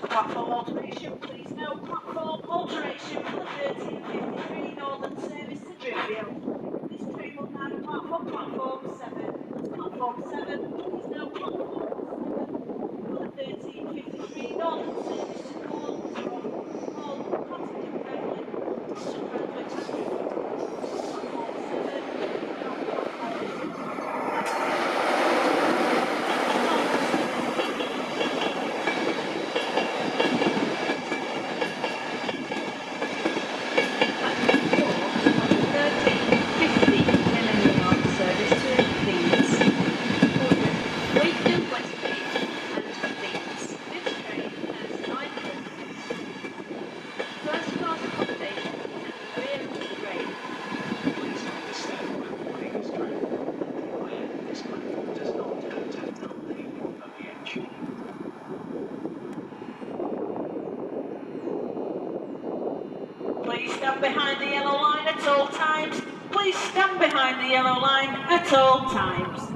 Platform alteration, please no platform alteration for the 1353 Northern service to Driffield. This train will now depart from platform 7. Platform 7, please no platform 7 for the 1353 Northern service to Cornwall. Cornwall, continue carefully. Crossing Brunswick and Driffield. Platform 7, please no platform 7. Please understand when boarding this train. This platform does not have dumping of the engine. Please stand behind the yellow line at all times. Please stand behind the yellow line at all times.